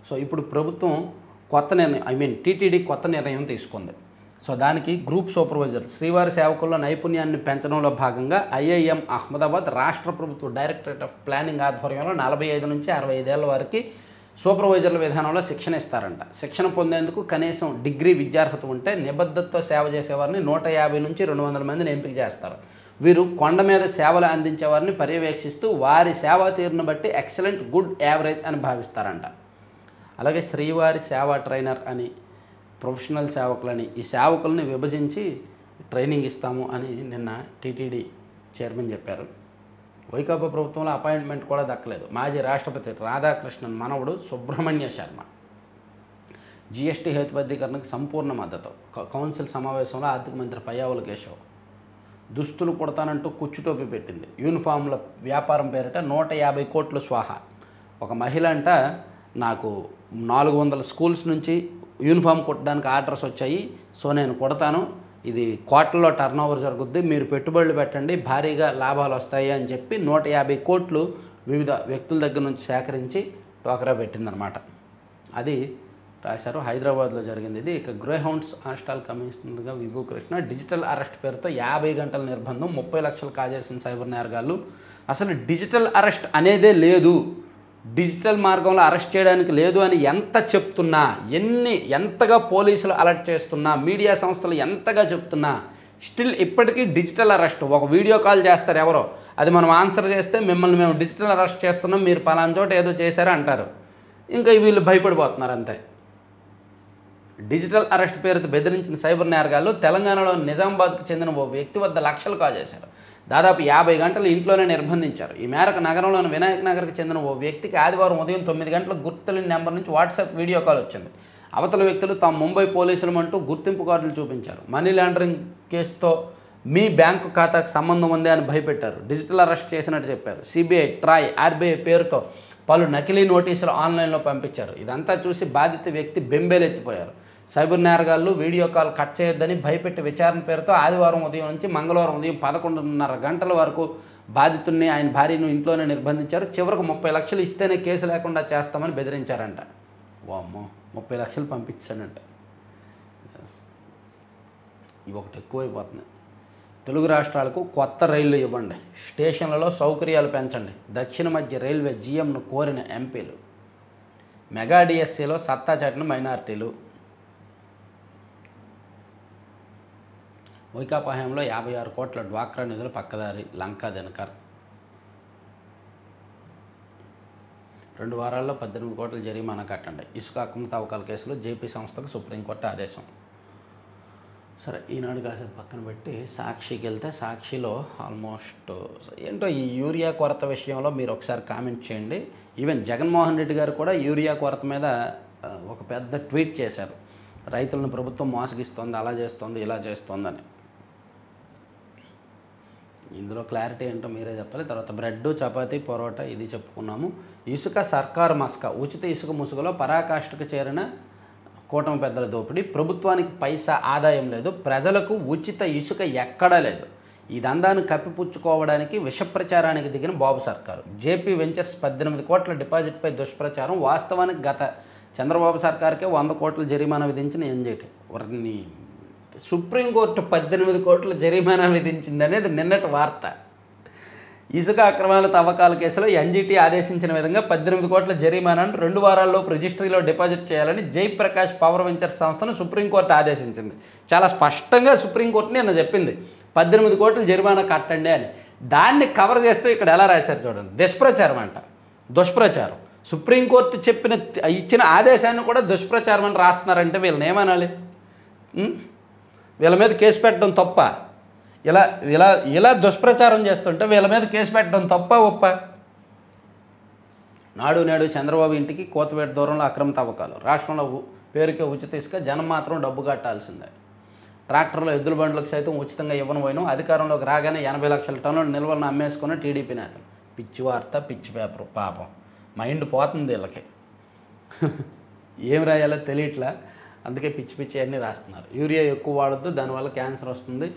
సో ఇప్పుడు ప్రభుత్వం కొత్త నిర్ణయం, టీటీడీ కొత్త నిర్ణయం తీసుకుంది. సో దానికి గ్రూప్ సూపర్వైజర్ శ్రీవారి సేవకుల్లో నైపుణ్యాన్ని పెంచడంలో భాగంగా ఐఐఎం అహ్మదాబాద్ రాష్ట్ర ప్రభుత్వ డైరెక్టరేట్ ఆఫ్ ప్లానింగ్ ఆధ్వర్యంలో 45 నుంచి 65 ఏళ్ల వరకు సూపర్వైజర్ల విధానంలో శిక్షణ ఇస్తారంట. శిక్షణ పొందేందుకు కనీసం డిగ్రీ విద్యార్హత ఉంటే నిబద్ధతతో సేవ చేసేవారిని 150 నుంచి 200 మందిని ఎంపిక చేస్తారు. వీరు కొండ మీద సేవలు అందించే వారిని పర్యవేక్షిస్తూ వారి సేవా తీరును బట్టి ఎక్సలెంట్, గుడ్, యావరేజ్ అని భావిస్తారంట. అలాగే శ్రీవారి సేవా ట్రైనర్ అని, ప్రొఫెషనల్ సేవకులని, ఈ సేవకులని విభజించి ట్రైనింగ్ ఇస్తాము అని నిన్న టీటీడీ చైర్మన్ చెప్పారు. వైకాపా ప్రభుత్వంలో అపాయింట్మెంట్ కూడా దక్కలేదు. మాజీ రాష్ట్రపతి రాధాకృష్ణన్ మనవడు సుబ్రహ్మణ్య శర్మ జీఎస్టీ హేతుబద్ధీకరణకు సంపూర్ణ మద్దతు. కౌన్సిల్ సమావేశంలో ఆర్థిక మంత్రి పయ్యావుల కేశవ్ దుస్తులు కుడతానంటూ కుచ్చుటోపి పెట్టింది. యూనిఫామ్ల వ్యాపారం పేరిట 150 కోట్లు స్వాహా. ఒక మహిళ అంట, నాకు 400 స్కూల్స్ నుంచి యూనిఫామ్ కుట్టడానికి ఆర్డర్స్ వచ్చాయి, సో నేను కుడతాను, ఇది కోట్లలో టర్న్ ఓవర్ జరుగుద్ది, మీరు పెట్టుబడులు పెట్టండి, భారీగా లాభాలు వస్తాయి అని చెప్పి 150 కోట్లు వివిధ వ్యక్తుల దగ్గర నుంచి సేకరించి టోకరా పెట్టిందనమాట. అది రాశారు. హైదరాబాద్లో జరిగింది ఇది. ఇక గ్రేహౌండ్స్ హాస్టల్ కమిషనర్గా విభూ కృష్ణ డిజిటల్ అరెస్ట్ పేరుతో 50 గంటల నిర్బంధం, 30 లక్షలు కాజేసిన సైబర్ నేరగాళ్ళు. అసలు డిజిటల్ అరెస్ట్ అనేదే లేదు, డిజిటల్ మార్గంలో అరెస్ట్ చేయడానికి లేదు అని ఎంత చెప్తున్నా, ఎంతగా పోలీసులు అలర్ట్ చేస్తున్నా, మీడియా సంస్థలు ఎంతగా చెప్తున్నా, స్టిల్ ఇప్పటికీ డిజిటల్ అరెస్ట్. ఒక వీడియో కాల్ చేస్తారు ఎవరో, అది మనం ఆన్సర్ చేస్తే మిమ్మల్ని మేము డిజిటల్ అరెస్ట్ చేస్తున్నాం, మీరు పలానా చోట ఏదో చేశారో అంటారు. ఇంకా వీళ్ళు భయపడిపోతున్నారు అంతే. డిజిటల్ అరెస్ట్ పేరుతో బెదిరించిన సైబర్ నేరగాళ్ళు తెలంగాణలో నిజామాబాద్కు చెందిన ఓ వ్యక్తి వద్ద లక్షలు కాజేశారు. దాదాపు 50 గంటలు ఇంట్లోనే నిర్బంధించారు. ఈ మేరకు నగరంలోని వినాయక్ నగర్కి చెందిన ఓ వ్యక్తికి ఆదివారం ఉదయం 9 గంటలకు గుర్తులేని నెంబర్ నుంచి వాట్సాప్ వీడియో కాల్ వచ్చింది. అవతల వ్యక్తులు తాము ముంబై పోలీసులమంటూ గుర్తింపు కార్డులు చూపించారు. మనీ లాండరింగ్ కేసుతో మీ బ్యాంకు ఖాతాకు సంబంధం ఉంది అని భయపెట్టారు. డిజిటల్ అరెస్ట్ చేసినట్టు చెప్పారు. సిబిఐ, ట్రాయ్, ఆర్బీఐ పేరుతో పలు నకిలీ నోటీసులు ఆన్లైన్లో పంపించారు. ఇదంతా చూసి బాధిత వ్యక్తి బెంబేలెత్తిపోయారు. సైబర్ నేరగాళ్ళు వీడియో కాల్ కట్ చేయొద్దని భయపెట్టి విచారణ పేరుతో ఆదివారం ఉదయం నుంచి మంగళవారం ఉదయం 11:30 గంటల వరకు బాధితుడిని, ఆయన భార్యను ఇంట్లోనే నిర్బంధించారు. చివరకు 30 లక్షలు ఇస్తేనే కేసు లేకుండా చేస్తామని బెదిరించారంట. వామ్మో, 30 లక్షలు పంపించానంట. ఇవి ఒకటి ఎక్కువైపోతుంది. తెలుగు రాష్ట్రాలకు కొత్త రైళ్లు ఇవ్వండి, స్టేషన్లలో సౌకర్యాలు పెంచండి, దక్షిణ మధ్య రైల్వే జీఎంను కోరిన ఎంపీలు. మెగా డిఎస్సీలో సత్తా చాటిన మైనార్టీలు. వైకాపా హయాంలో 56 కోట్ల డ్వాక్రా నిధులు పక్కదారి, లంకా దినకర్. 2 వారాల్లో 18 కోట్ల జరిమానా కట్టండి. ఇసుక అక్రమ తవ్వకాల కేసులో జేపీ సంస్థకు సుప్రీంకోర్టు ఆదేశం. సరే, ఈనాడు కాసేపు పక్కన పెట్టి సాక్షికి వెళ్తే సాక్షిలో ఆల్మోస్ట్ ఏంటో ఈ యూరియా కొరత విషయంలో మీరు ఒకసారి కామెంట్ చేయండి. ఈవెన్ జగన్మోహన్ రెడ్డి గారు కూడా యూరియా కొరత మీద ఒక పెద్ద ట్వీట్ చేశారు. రైతులను ప్రభుత్వం మోసగిస్తోంది, అలా చేస్తోంది, ఇలా చేస్తోందని. ఇందులో క్లారిటీ ఏంటో మీరే చెప్పాలి. తర్వాత బ్రెడ్, చపాతీ, పొరోటా ఇది చెప్పుకున్నాము. ఇసుక సర్కారు మస్క, ఉచిత ఇసుక ముసుగులో పరాకాష్ఠకు చేరిన కూటమి పెద్దల దోపిడీ. ప్రభుత్వానికి పైసా ఆదాయం లేదు, ప్రజలకు ఉచిత ఇసుక ఎక్కడా లేదు. ఈ దందాను కప్పిపుచ్చుకోవడానికి విషప్రచారానికి దిగిన బాబు సర్కారు. జేపీ వెంచర్స్ 18 కోట్ల డిపాజిట్పై దుష్ప్రచారం. వాస్తవానికి గత చంద్రబాబు సర్కార్కే 100 కోట్ల జరిమానా విధించిన ఎన్జీటీ. వారిని సుప్రీంకోర్టు 18 కోట్ల జరిమానా విధించింది అనేది నిన్నటి వార్త. ఇసుక అక్రమాల తవ్వకాల కేసులో ఎన్జీటీ ఆదేశించిన విధంగా 18 కోట్ల జరిమానాను 2 వారాల్లోపు రిజిస్ట్రీలో డిపాజిట్ చేయాలని జయప్రకాష్ పవర్ వెంచర్స్ సంస్థను సుప్రీంకోర్టు ఆదేశించింది. చాలా స్పష్టంగా సుప్రీంకోర్టు నిన్న చెప్పింది 18 కోట్ల జరిమానా కట్టండి అని. దాన్ని కవర్ చేస్తే ఇక్కడ ఎలా రాశారు చూడండి, దుష్ప్రచారం అంట. దుష్ప్రచారం. సుప్రీంకోర్టు ఇచ్చిన ఆదేశాన్ని కూడా దుష్ప్రచారం అని రాస్తున్నారంటే వీళ్ళని ఏమనాలి? వీళ్ళ మీద కేసు పెట్టడం తప్ప? ఇలా ఇలా ఇలా దుష్ప్రచారం చేస్తుంటే వీళ్ళ మీద కేసు పెట్టడం తప్ప ఒప్ప? నాడు నేడు చంద్రబాబు ఇంటికి కోతవేట దూరంలో అక్రమ తవ్వకాలు. రాష్ట్రంలో పేరుకే ఉచిత ఇసుక, జనం మాత్రం డబ్బు కట్టాల్సిందే. ట్రాక్టర్లో ఎద్దుల బండ్లకు సైతం ఉచితంగా ఇవ్వను పోయినాం. అధికారంలోకి రాగానే 80 లక్షల టన్నుల నిల్వలను అమ్మేసుకున్న టీడీపీ నేతలు. పిచ్చి వార్త, పిచ్చి పేపర్. పాపం మైండ్ పోతుంది వీళ్ళకి. ఏం రాయాలో తెలియట్లా, అందుకే పిచ్చి పిచ్చి అన్నీ రాస్తున్నారు. యూరియా ఎక్కువ వాడొద్దు, దానివల్ల క్యాన్సర్ వస్తుంది.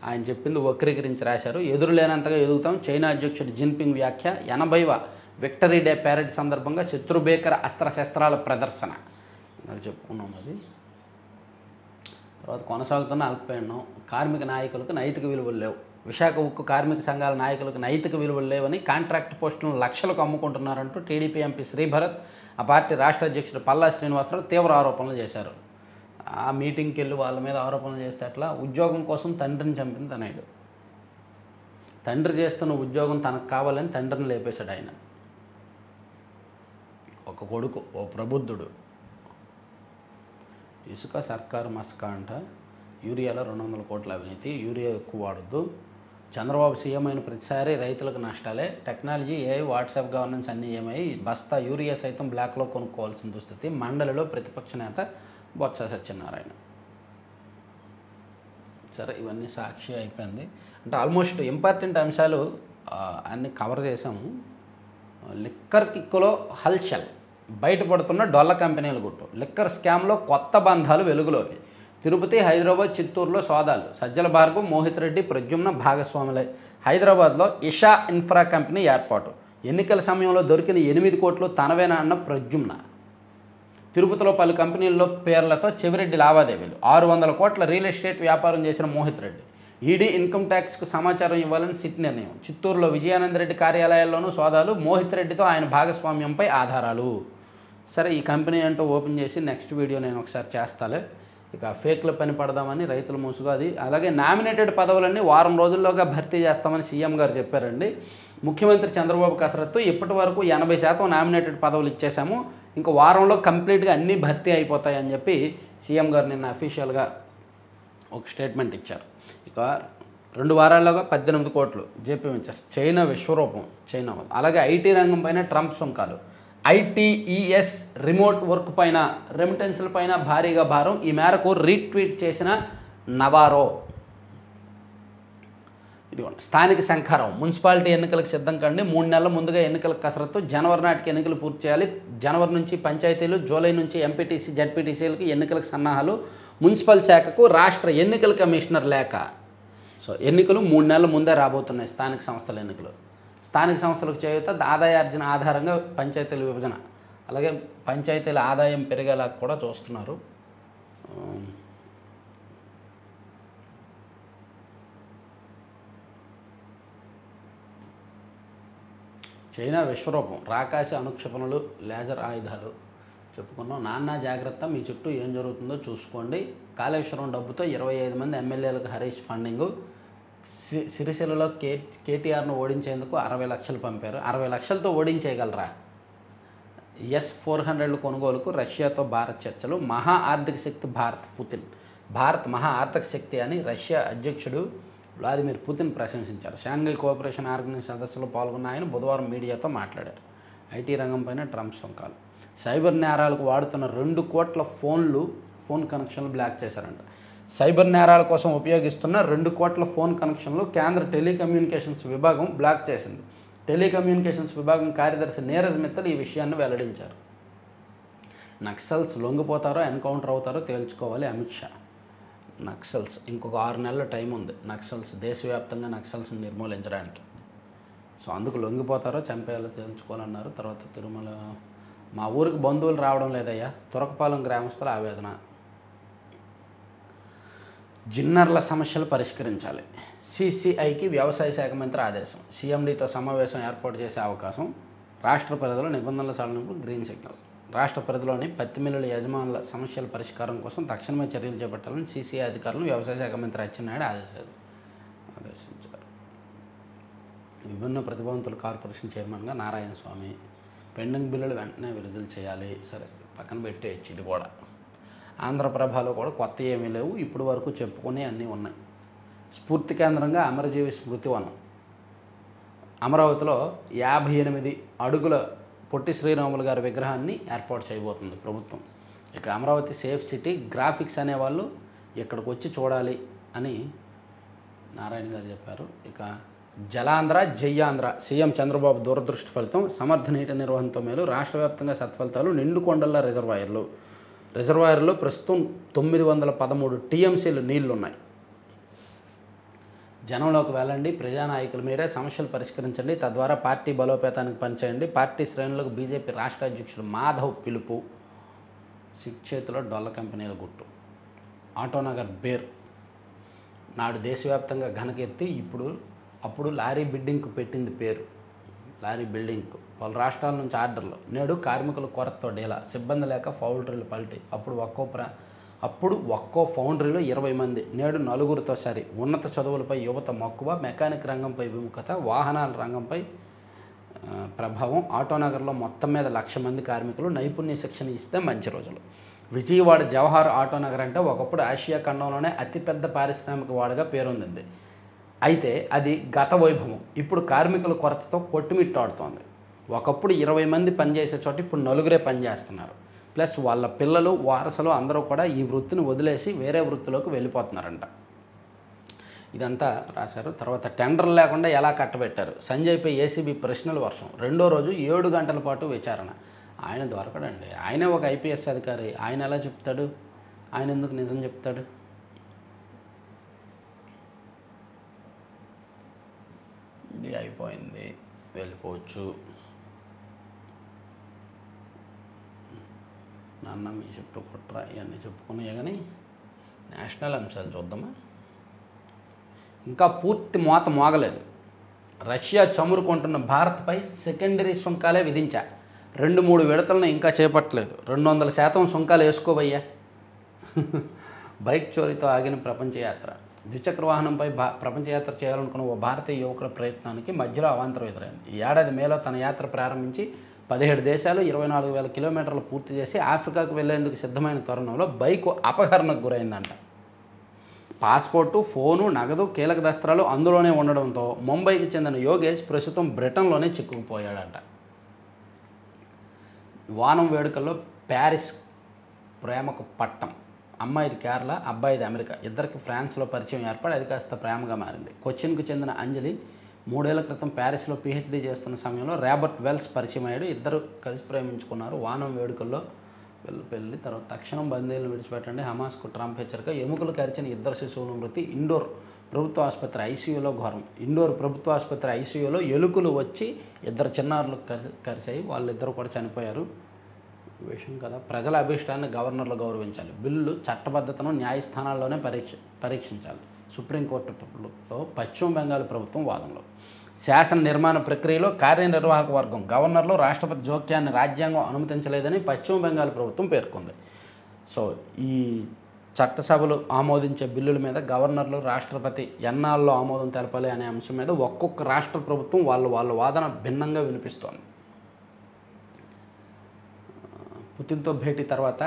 ఆయన చెప్పింది వక్రీకరించి రాశారు. ఎదురు లేనంతగా ఎదుగుతాం, చైనా అధ్యక్షుడు జిన్పింగ్ వ్యాఖ్య. 80వ విక్టరీ డే ప్యారెడ్ సందర్భంగా శత్రుభేకర అస్త్రశస్త్రాల ప్రదర్శన. నాకు చెప్పుకున్నాం అది. తర్వాత కొనసాగుతున్న అల్పపీడనం. కార్మిక నాయకులకు నైతిక విలువలు లేవు. విశాఖ ఉక్కు కార్మిక సంఘాల నాయకులకు నైతిక విలువలు లేవని, కాంట్రాక్ట్ పోస్టులను లక్షలకు అమ్ముకుంటున్నారంటూ టీడీపీ ఎంపీ శ్రీభరత్, ఆ పార్టీ రాష్ట్ర అధ్యక్షుడు పల్లా శ్రీనివాసరావు తీవ్ర ఆరోపణలు చేశారు. ఆ మీటింగ్కి వెళ్ళి వాళ్ళ మీద ఆరోపణలు చేస్తే అట్లా ఉద్యోగం కోసం తండ్రిని చంపిన తనయుడు. తండ్రి చేస్తున్న ఉద్యోగం తనకు కావాలని తండ్రిని లేపేశాడు ఆయన. ఒక కొడుకు, ఓ ప్రబుద్ధుడు. ఇసుక సర్కారు మస్కా అంట, యూరియాలో 200 కోట్ల అవినీతి, యూరియా ఎక్కువ వాడద్దు, చంద్రబాబు సీఎం అయిన ప్రతిసారి రైతులకు నష్టాలే, టెక్నాలజీ ఏఐ వాట్సాప్ గవర్నెన్స్ అన్నీ ఏమై బస్తా యూరియా సైతం బ్లాక్లో కొనుక్కోవాల్సిన దుస్థితి, మండలిలో ప్రతిపక్ష నేత బొత్స సత్యనారాయణ. సరే, ఇవన్నీ సాక్షి అయిపోయింది. అంటే ఆల్మోస్ట్ ఇంపార్టెంట్ అంశాలు అన్నీ కవర్ చేసాము. లిక్కర్ కిక్కులో హల్చల్, బయటపడుతున్న డొల్ల కంపెనీల గుట్టు, లిక్కర్ స్కామ్లో కొత్త బంధాలు వెలుగులోకి, తిరుపతి, హైదరాబాద్, చిత్తూరులో సోదాలు, సజ్జల భార్గవ్, మోహిత్ రెడ్డి, ప్రద్యుమ్న భాగస్వాములై, హైదరాబాద్లో ఇషా ఇన్ఫ్రా కంపెనీ ఏర్పాటు, ఎన్నికల సమయంలో దొరికిన 8 కోట్లు తనవేనా అన్న ప్రద్యుమ్న, తిరుపతిలో పలు కంపెనీల్లో పేర్లతో చెవిరెడ్డి లావాదేవీలు, 600 కోట్ల రియల్ ఎస్టేట్ వ్యాపారం చేసిన మోహిత్ రెడ్డి, ఈడీ ఇన్కమ్ ట్యాక్స్కు సమాచారం ఇవ్వాలని సిట్ నిర్ణయం, చిత్తూరులో విజయానంద రెడ్డి కార్యాలయాల్లోనూ సోదాలు, మోహిత్ రెడ్డితో ఆయన భాగస్వామ్యంపై ఆధారాలు. సరే, ఈ కంపెనీ అంటూ ఓపెన్ చేసి నెక్స్ట్ వీడియో నేను ఒకసారి చేస్తాలే. ఇక ఫేక్లో పని పడదామని రైతుల ముసుగు అది. అలాగే నామినేటెడ్ పదవులన్నీ వారం రోజుల్లోగా భర్తీ చేస్తామని సీఎం గారు చెప్పారండి. ముఖ్యమంత్రి చంద్రబాబు కసరత్తు, ఇప్పటి వరకు 80% నామినేటెడ్ పదవులు ఇచ్చేసాము, ఇంకో వారంలో కంప్లీట్గా అన్నీ భర్తీ అయిపోతాయి అని చెప్పి సీఎం గారు నిన్న అఫీషియల్గా ఒక స్టేట్మెంట్ ఇచ్చారు. ఇక 2 వారాల్లోగా 18 కోట్లు జేపీ వెంచర్స్, చైనా విశ్వరూపం, చైనా. అలాగే ఐటీ రంగం పైన ట్రంప్ సుంకాలు, ఐటీఈఎస్ రిమోట్ వర్క్ పైన, రెమిటెన్స్ల పైన భారీగా భారం, ఈ మేరకు రీట్వీట్ చేసిన నవారో. ఇదిగోండి స్థానిక శంఖారం, మున్సిపాలిటీ ఎన్నికలకు సిద్ధం కండి, 3 నెలల ముందుగా ఎన్నికలకు కసరత్తు, జనవరి నాటికి ఎన్నికలు పూర్తి చేయాలి, జనవరి నుంచి పంచాయతీలు, జూలై నుంచి ఎంపీటీసీ జడ్పీటీసీలకు ఎన్నికలకు సన్నాహాలు, మున్సిపల్ శాఖకు రాష్ట్ర ఎన్నికల కమిషనర్ లేఖ. సో ఎన్నికలు 3 నెలల ముందే రాబోతున్నాయి, స్థానిక సంస్థల ఎన్నికలు. స్థానిక సంస్థలకు చేయూత, ఆదాయార్జన ఆధారంగా పంచాయతీల విభజన, అలాగే పంచాయతీల ఆదాయం పెరిగేలా కూడా చూస్తున్నారు. చైనా విశ్వరూపం, రాకాశ అనుక్షేపణలు, లేజర్ ఆయుధాలు చెప్పుకున్నాం. నాన్న జాగ్రత్త, మీ చుట్టూ ఏం జరుగుతుందో చూసుకోండి. కాళేశ్వరం డబ్బుతో 25 మంది ఎమ్మెల్యేలకు హరీష్ ఫండింగు, సిరిసిల్లలో కేటీఆర్ను ఓడించేందుకు 60 లక్షలు పంపారు. 60 లక్షలతో ఓడించేయగలరా? S-400 కొనుగోలుకు రష్యాతో భారత్ చర్చలు, మహా ఆర్థిక శక్తి భారత్, పుతిన్. భారత్ మహా ఆర్థిక శక్తి అని రష్యా అధ్యక్షుడు వ్లాదిమిర్ పుతిన్ ప్రశంసించారు. షాంఘై కోఆపరేషన్ ఆర్గనైజేషన్ సదస్సులో పాల్గొన్న ఆయన బుధవారం మీడియాతో మాట్లాడారు. ఐటీ రంగంపైన ట్రంప్ సుంకాలు, సైబర్ నేరాలకు వాడుతున్న 2 కోట్ల ఫోన్ కనెక్షన్లు బ్లాక్ చేశారంట. సైబర్ నేరాల కోసం ఉపయోగిస్తున్న 2 కోట్ల ఫోన్ కనెక్షన్లు కేంద్ర టెలికమ్యూనికేషన్స్ విభాగం బ్లాక్ చేసింది. టెలికమ్యూనికేషన్స్ విభాగం కార్యదర్శి నీరజ్ మిత్తల్ ఈ విషయాన్ని వెల్లడించారు. నక్సల్స్ లొంగిపోతారో ఎన్కౌంటర్ అవుతారో తేల్చుకోవాలి అమిత్ షా. నక్సల్స్ ఇంకొక 6 నెలల టైం ఉంది, నక్సల్స్ దేశవ్యాప్తంగా నక్సల్స్ని నిర్మూలించడానికి. సో అందుకు లొంగిపోతారో చంపేయాలో తేల్చుకోవాలన్నారు. తర్వాత తిరుమల, మా ఊరికి బంధువులు రావడం లేదయ్యా, తురకపాలెం గ్రామస్తుల ఆవేదన. జిన్నర్ల సమస్యలు పరిష్కరించాలి, సిసిఐకి వ్యవసాయ శాఖ మంత్రి ఆదేశం, సీఎండీతో సమావేశం ఏర్పాటు చేసే అవకాశం, రాష్ట్ర పరిధిలో నిబంధనల సడలింపు గ్రీన్ సిగ్నల్. రాష్ట్ర పరిధిలోని పత్తి మిల్లుల యజమానుల సమస్యల పరిష్కారం కోసం తక్షణమే చర్యలు చేపట్టాలని సిసిఐ అధికారులను వ్యవసాయ శాఖ మంత్రి అచ్చెన్నాయుడు ఆదేశించారు. విభిన్న ప్రతిభావంతుల కార్పొరేషన్ చైర్మన్గా నారాయణ స్వామి, పెండింగ్ బిల్లులు వెంటనే విడుదల చేయాలి. సరే, పక్కన పెట్టేయచ్చు ఇది కూడా. ఆంధ్రప్రభలో కూడా కొత్త ఏమీ లేవు, ఇప్పుడు వరకు చెప్పుకునే అన్నీ ఉన్నాయి. స్ఫూర్తి కేంద్రంగా అమరజీవి స్మృతివనం, అమరావతిలో 58 అడుగుల పొట్టి శ్రీరాములు గారి విగ్రహాన్ని ఏర్పాటు చేయబోతుంది ప్రభుత్వం. ఇక అమరావతి సేఫ్ సిటీ, గ్రాఫిక్స్ అనేవాళ్ళు ఇక్కడికి వచ్చి చూడాలి అని నారాయణ గారు చెప్పారు. ఇక జలాంధ్ర జయ్యాంధ్ర, సీఎం చంద్రబాబు దూరదృష్టి ఫలితం, సమర్థ నీటి నిర్వహణతో మేలు, రాష్ట్ర వ్యాప్తంగా సత్ఫలితాలు, నిండు కొండల రిజర్వాయర్లు ప్రస్తుతం 913 టీఎంసీలు నీళ్లున్నాయి. జనంలోకి వెళ్ళండి, ప్రజానాయకులు మీరే, సమస్యలు పరిష్కరించండి, తద్వారా పార్టీ బలోపేతానికి పనిచేయండి. పార్టీ శ్రేణులకు బీజేపీ రాష్ట్ర అధ్యక్షుడు మాధవ్ పిలుపు. సిక్ చేతిలో డొల్ల కంపెనీల గుట్టు. ఆటోనగర్ బేర్ నాడు దేశవ్యాప్తంగా ఘనకీర్తి, అప్పుడు లారీ బిల్డింగ్కు పెట్టింది పేరు, లారీ బిల్డింగ్కు. పలు రాష్ట్రాల నుంచి ఆర్డర్లు, నేడు కార్మికుల కొరతతో డీలా, సిబ్బంది లేక పౌల్ట్రీలు పల్టీ. అప్పుడు అప్పుడు ఒక్కో ఫౌండరీలో 20 మంది, నేడు నలుగురితో సరి. ఉన్నత చదువులపై యువత మక్కువ, మెకానిక్ రంగంపై విముఖత, వాహనాల రంగంపై ప్రభావం. ఆటోనగర్లో మొత్తం మీద 1,00,000 మంది కార్మికులు. నైపుణ్య శిక్షణ ఇస్తే మంచి రోజులు. విజయవాడ జవహర్ ఆటోనగర్ అంటే ఒకప్పుడు ఆసియా ఖండంలోనే అతిపెద్ద పారిశ్రామిక వాడగా పేరొందింది. అయితే అది గత వైభవం. ఇప్పుడు కార్మికుల కొరతతో కొట్టుమిట్టాడుతోంది. ఒకప్పుడు 20 మంది పనిచేసే చోట ఇప్పుడు నలుగురే పనిచేస్తున్నారు. ప్లస్ వాళ్ళ పిల్లలు, వారసులు అందరూ కూడా ఈ వృత్తిని వదిలేసి వేరే వృత్తిలోకి వెళ్ళిపోతున్నారంట. ఇదంతా రాశారు. తర్వాత టెండర్ లేకుండా ఎలా కట్టబెట్టారు, సంజయ్పై ఏసీబీ ప్రశ్నల వర్షం. రెండో రోజు 7 గంటల పాటు విచారణ. ఆయన దొరకడండి. ఆయనే ఒక ఐపీఎస్ అధికారి. ఆయన ఎలా చెప్తాడు? ఆయన ఎందుకు నిజం చెప్తాడు? ఇది అయిపోయింది, వెళ్ళిపోవచ్చు. నాన్న మీ చుట్టూ కుట్ర ఇవన్నీ చెప్పుకున్నాయి కానీ నేషనల్ అంశాలు చూద్దామా. ఇంకా పూర్తి మోత మోగలేదు. రష్యా చమురుకుంటున్న భారత్పై సెకండరీ సుంకాలే విధించా. 2-3 విడతలను ఇంకా చేపట్టలేదు. 200% సుంకాలు వేసుకోబయ్యా. బైక్ చోరీతో ఆగిన ప్రపంచయాత్ర. ద్విచక్ర వాహనంపై ప్రపంచయాత్ర చేయాలనుకున్న ఓ భారతీయ యువకుల ప్రయత్నానికి మధ్యలో అవాంతరం ఎదురైంది. ఈ ఏడాది మేలో తన యాత్ర ప్రారంభించి 17 దేశాలు 24,000 కిలోమీటర్లు పూర్తి చేసి ఆఫ్రికాకు వెళ్లేందుకు సిద్ధమైన తరుణంలో బైకు అపహరణకు గురైందంట. పాస్పోర్టు, ఫోను, నగదు, కీలక దస్త్రాలు అందులోనే ఉండడంతో ముంబైకి చెందిన యోగేష్ ప్రస్తుతం బ్రిటన్లోనే చిక్కుకుపోయాడంట. వానం వేడుకల్లో ప్యారిస్ ప్రేమకు పట్టం. అమ్మాయిది కేరళ, అబ్బాయిది అమెరికా. ఇద్దరికి ఫ్రాన్స్లో పరిచయం ఏర్పడి అది కాస్త ప్రేమగా మారింది. కొచ్చిన్కు చెందిన అంజలి 3 ఏళ్ల క్రితం ప్యారిస్లో పీహెచ్డీ చేస్తున్న సమయంలో రాబర్ట్ వెల్స్ పరిచయం అయ్యాడు. ఇద్దరు కలిసి ప్రేమించుకున్నారు. వానం వేడుకల్లో పెళ్ళి. తర్వాత తక్షణం బందీలను విడిచిపెట్టండి, హమాస్కు ట్రంప్ హెచ్చరిక. ఎముకలు కరిచిన 2 శిశువుల మృతి. ఇండోర్ ప్రభుత్వ ఆసుపత్రి ఐసీయూలో ఘోరం. ఇండోర్ ప్రభుత్వ ఆసుపత్రి ఐసీయూలో ఎలుకలు వచ్చి 2 చిన్నారులు కరిచాయి. వాళ్ళిద్దరూ కూడా చనిపోయారు. విషయం కదా. ప్రజల అభిష్టాన్ని గవర్నర్లు గౌరవించాలి. బిల్లు చట్టబద్ధతను న్యాయస్థానాల్లోనే పరీక్షించాలి. సుప్రీంకోర్టులో పశ్చిమ బెంగాల్ ప్రభుత్వం వాదనలో. శాసన నిర్మాణ ప్రక్రియలో కార్యనిర్వాహక వర్గం, గవర్నర్లు, రాష్ట్రపతి జోక్యాన్ని రాజ్యాంగం అనుమతించలేదని పశ్చిమ బెంగాల్ ప్రభుత్వం పేర్కొంది. సో ఈ చట్టసభలు ఆమోదించే బిల్లుల మీద గవర్నర్లు, రాష్ట్రపతి ఎన్నాళ్ళలో ఆమోదం తెలపాలి అనే అంశం మీద ఒక్కొక్క రాష్ట్ర ప్రభుత్వం వాళ్ళ వాదన భిన్నంగా వినిపిస్తోంది. పుతిన్తో భేటీ తర్వాత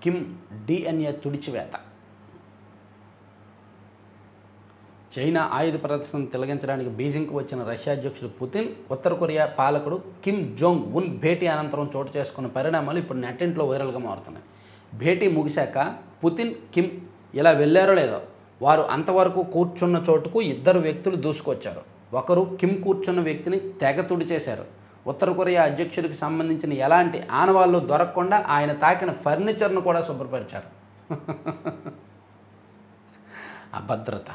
కిమ్ డిఎన్ఏ తుడిచివేత. చైనా ఆయుధ ప్రదర్శనను తిలగించడానికి బీజింగ్కు వచ్చిన రష్యా అధ్యక్షుడు పుతిన్, ఉత్తర కొరియా పాలకుడు కిమ్ జోంగ్ ఉన్ భేటీ అనంతరం చోటు చేసుకున్న పరిణామాలు ఇప్పుడు నెట్టింట్లో వైరల్గా మారుతున్నాయి. భేటీ ముగిశాక పుతిన్, కిమ్ ఇలా వెళ్ళారో లేదో, వారు అంతవరకు కూర్చున్న చోటుకు 2 వ్యక్తులు దూసుకొచ్చారు. ఒకరు కిమ్ కూర్చున్న వ్యక్తిని తెగ తుడిచేశారు. ఉత్తర కొరియా అధ్యక్షుడికి సంబంధించిన ఎలాంటి ఆనవాళ్ళు దొరకకుండా ఆయన తాకిన ఫర్నిచర్ను కూడా శుభ్రపరిచారు. అభద్రత,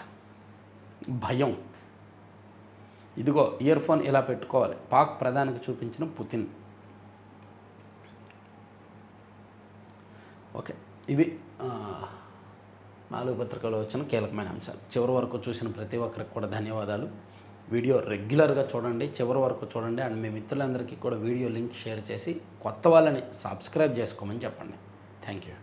భయం. ఇదిగో ఇయర్ ఫోన్ ఇలా పెట్టుకోవాలి, పాక్ ప్రధానికి చూపించిన పుతిన్. ఓకే, ఇవి 4 పత్రికల్లో వచ్చిన కీలకమైన అంశాలు. చివరి వరకు చూసిన ప్రతి ఒక్కరికి కూడా ధన్యవాదాలు. వీడియో రెగ్యులర్గా చూడండి, చివరి వరకు చూడండి. అండ్ మీ మిత్రులందరికీ కూడా వీడియో లింక్ షేర్ చేసి కొత్త వాళ్ళని సబ్స్క్రైబ్ చేసుకోమని చెప్పండి. Thank you.